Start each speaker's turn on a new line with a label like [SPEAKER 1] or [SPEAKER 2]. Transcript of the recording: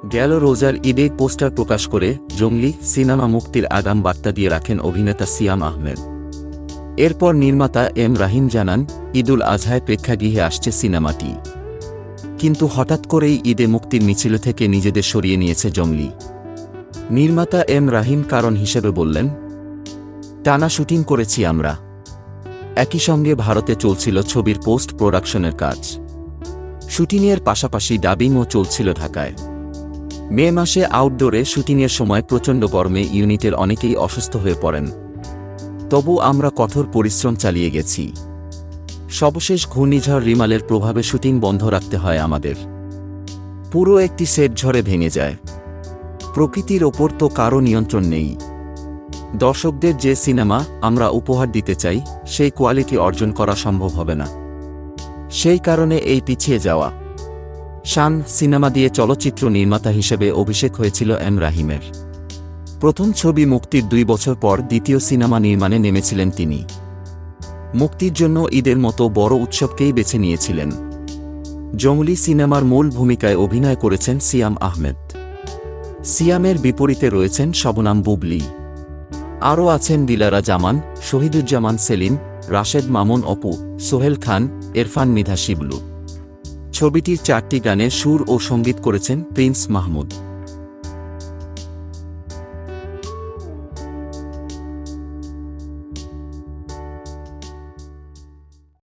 [SPEAKER 1] গেল রোজার ঈদে পোস্টার প্রকাশ করে জঙ্গলি সিনেমা মুক্তির আগাম বার্তা দিয়ে রাখেন অভিনেতা সিয়াম আহমেদ। এরপর নির্মাতা এম রাহিম জানান, ঈদুল আজহায় প্রেক্ষাগৃহে আসছে সিনেমাটি। কিন্তু হঠাৎ করেই ঈদে মুক্তির মিছিল থেকে নিজেদের সরিয়ে নিয়েছে জঙ্গলি। নির্মাতা এম রাহিম কারণ হিসেবে বললেন, টানা শুটিং করেছি আমরা। একই সঙ্গে ভারতে চলছিল ছবির পোস্ট প্রোডাকশনের কাজ। শুটিংয়ের পাশাপাশি ডাবিংও চলছিল ঢাকায়। মে মাসে আউটডোরে শুটিংয়ের সময় প্রচণ্ড গরমে ইউনিটের অনেকেই অসুস্থ হয়ে পড়েন। তবু আমরা কঠোর পরিশ্রম চালিয়ে গেছি। সবশেষ ঘূর্ণিঝড় রিমালের প্রভাবে শুটিং বন্ধ রাখতে হয় আমাদের। পুরো একটি সেট ঝড়ে ভেঙে যায়। প্রকৃতির ওপর তো কারও নিয়ন্ত্রণ নেই। দর্শকদের যে সিনেমা আমরা উপহার দিতে চাই, সেই কোয়ালিটি অর্জন করা সম্ভব হবে না। সেই কারণে এই পিছিয়ে যাওয়া। শান সিনেমা দিয়ে চলচ্চিত্র নির্মাতা হিসেবে অভিষেক হয়েছিল এম রাহিমের। প্রথম ছবি মুক্তির 2 বছর পর দ্বিতীয় সিনেমা নির্মাণে নেমেছিলেন তিনি। মুক্তির জন্য ঈদের মতো বড় উৎসবকেই বেছে নিয়েছিলেন। জঙ্গলি সিনেমার মূল ভূমিকায় অভিনয় করেছেন সিয়াম আহমেদ। সিয়ামের বিপরীতে রয়েছেন শবনম বুবলী। আরও আছেন দিলারা জামান, শহীদুজ্জামান সেলিম, রাশেদ মামুন অপু, সোহেল খান, ইরফান মৃধা শিবলু। ছবিটির 4টি গানের সুর ও সঙ্গীত করেছেন প্রিন্স মাহমুদ।